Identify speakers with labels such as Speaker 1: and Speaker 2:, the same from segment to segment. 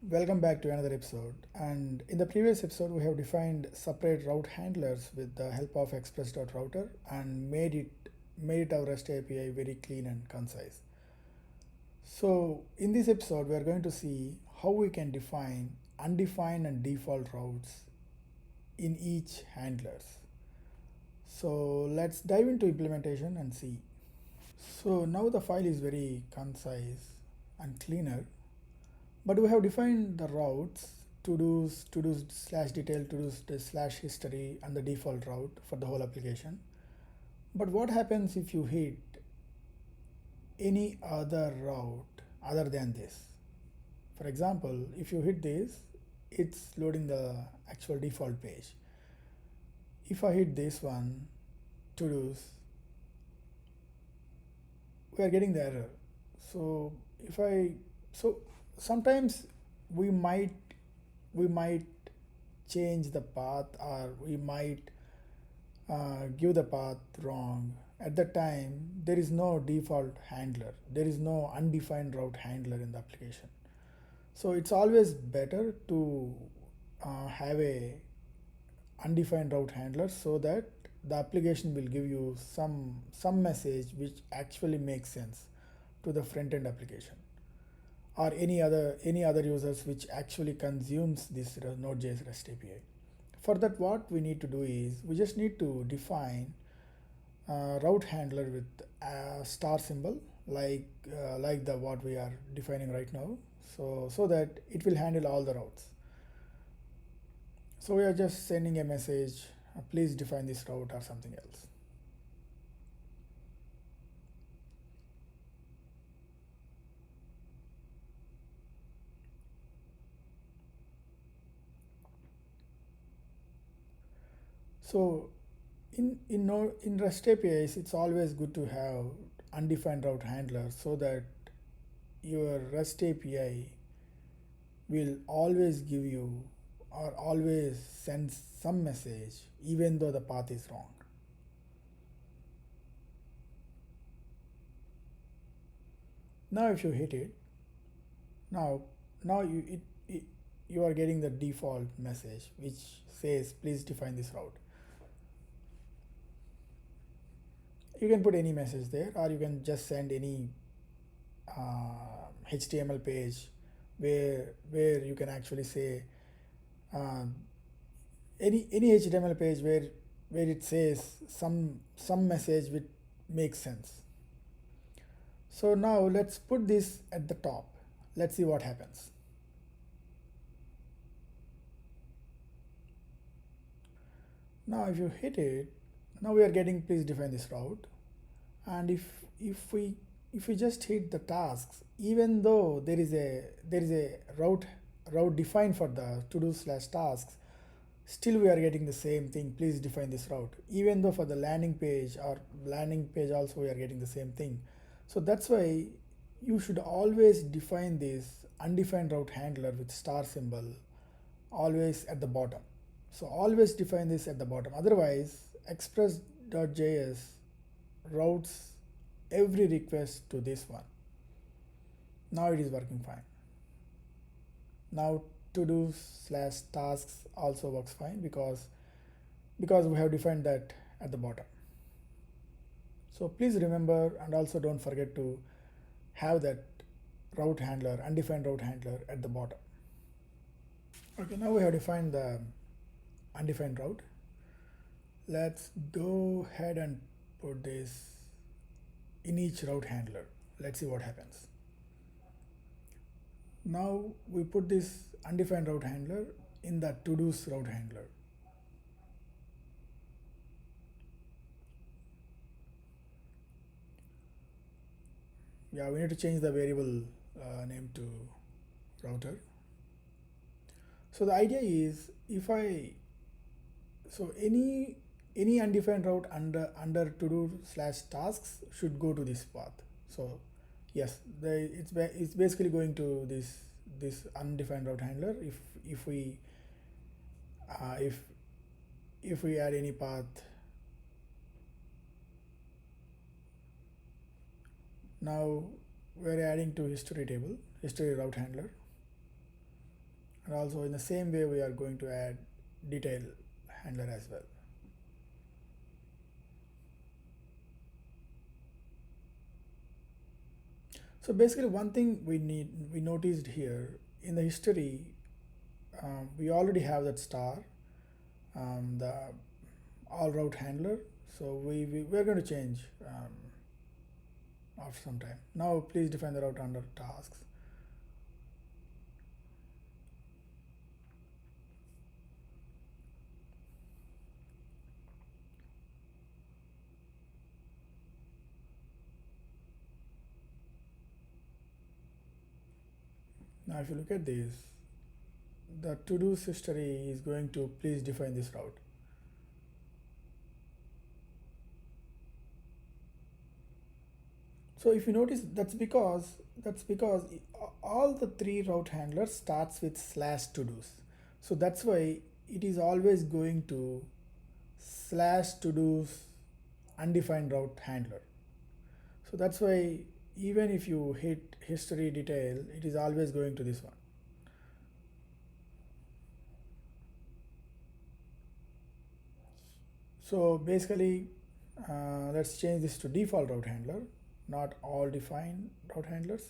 Speaker 1: Welcome back to another episode. And in the previous episode, we have defined separate route handlers with the help of express.router and made our REST API very clean and concise. So in this episode, we are going to see how we can define undefined and default routes in each handlers. So let's dive into implementation and see. So now the file is very concise and cleaner. But we have defined the routes, to-dos slash detail, to-dos slash history, and the default route for the whole application. But what happens if you hit any other route other than this? For example, if you hit this, it's loading the actual default page. If I hit this one, to-dos, we are getting the error. So sometimes we might we might change the path, or we might give the path wrong. At that time, there is no default handler, there is no undefined route handler in the application. So it's always better to have a undefined route handler, so that the application will give you some message which actually makes sense to the front end application, or any other users which actually consumes this Node.js REST API. For that, what we need to do is we just need to define a route handler with a star symbol, like the what we are defining right now, so that it will handle all the routes. So we are just sending a message, please define this route or something else. So in REST APIs, it's always good to have undefined route handler, so that your REST API will always give you, or always send some message even though the path is wrong. Now if you hit it, now now you are getting the default message which says please define this route. You can put any message there, or you can just send any HTML page where you can actually say any HTML page where it says some message which makes sense. So now let's put this at the top. Let's see what happens. Now if you hit it, now we are getting please define this route. And if we just hit the tasks, even though there is a route defined for the to-do slash tasks, still we are getting the same thing, please define this route. Even though for the landing page also we are getting the same thing. So that's why you should always define this undefined route handler with star symbol always at the bottom. So always define this at the bottom, otherwise express.js routes every request to this one. Now it is working fine. Now to do slash tasks also works fine, because we have defined that at the bottom. So please remember, and also don't forget to have that route handler, undefined route handler at the bottom. Okay, now we have defined the undefined route. Let's go ahead and put this in each route handler. Let's see what happens. Now we put this undefined route handler in the to-dos route handler. Yeah, we need to change the variable name to router. So the idea is, if I so any undefined route under to do slash tasks should go to this path. So yes, it's basically going to this undefined route handler. If we if we add any path, now we're adding to history route handler. and also in the same way we are going to add detail handler as well. So basically one thing we noticed here in the history, we already have that star, the all route handler. So we're going to change after some time. Now please define the route under tasks. Now if you look at this, the to-dos history is going to please define this route. So if you notice, that's because all the three route handlers starts with slash to-dos. So that's why it is always going to slash to-dos undefined route handler. So that's why even if you hit history detail, it is always going to this one. So basically, let's change this to default route handler, not all defined route handlers.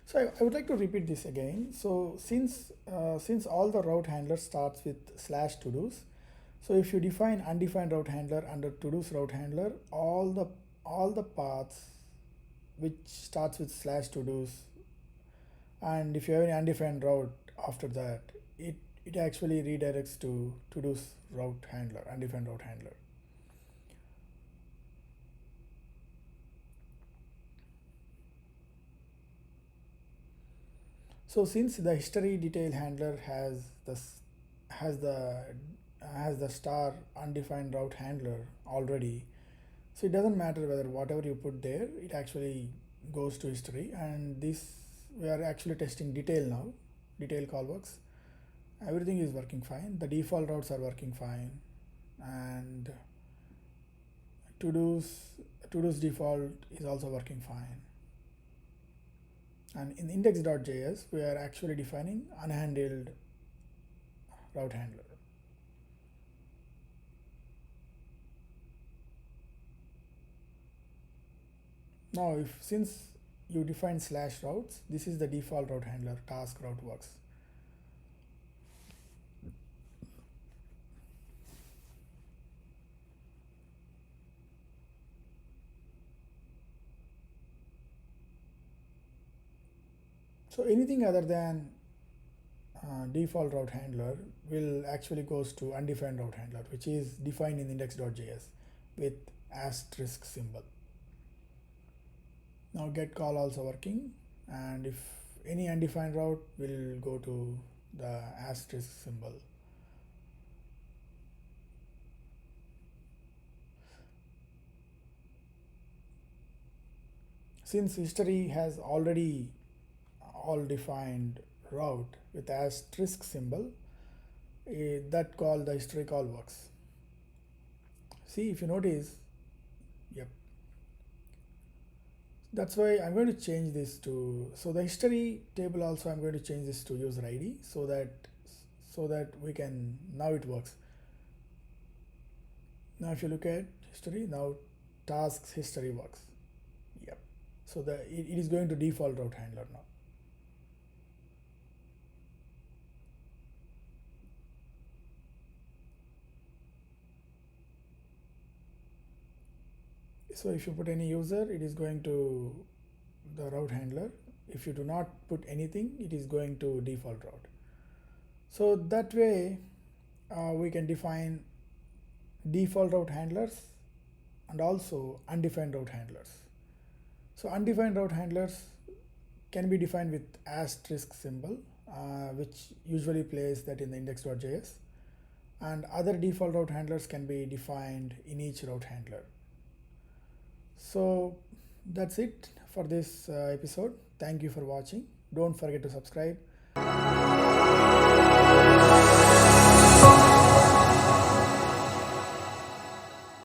Speaker 1: So I would like to repeat this again. So since all the route handler starts with slash to-dos, so if you define undefined route handler under to-dos route handler, all the paths which starts with slash to-dos, and if you have any undefined route after that, it actually redirects to to-dos route handler, undefined route handler. So since the history detail handler has the has the star undefined route handler already, so it doesn't matter whether whatever you put there, it actually goes to history. And this, we are actually testing detail now. Detail call works. Everything is working fine. The default routes are working fine, and to-dos default is also working fine. And in index.js, we are actually defining unhandled route handler. Now, since you define slash routes, this is the default route handler, task route works. So anything other than default route handler will actually goes to undefined route handler, which is defined in index.js with asterisk symbol. Now get call also working, and if any undefined route will go to the asterisk symbol. Since history has already all defined route with asterisk symbol, that call, the history call works. See, if you notice, yep. That's why I'm going to change this to, so the history table also I'm going to change this to user ID, so that we can, now it works. Now if you look at history, now tasks history works. Yep. So it is going to default route handler now. So if you put any user, it is going to the route handler. If you do not put anything, it is going to default route. So that way we can define default route handlers and also undefined route handlers. So undefined route handlers can be defined with asterisk symbol, which usually plays that in the index.js, and other default route handlers can be defined in each route handler. So that's it for this episode. Thank you for watching. Don't forget to subscribe.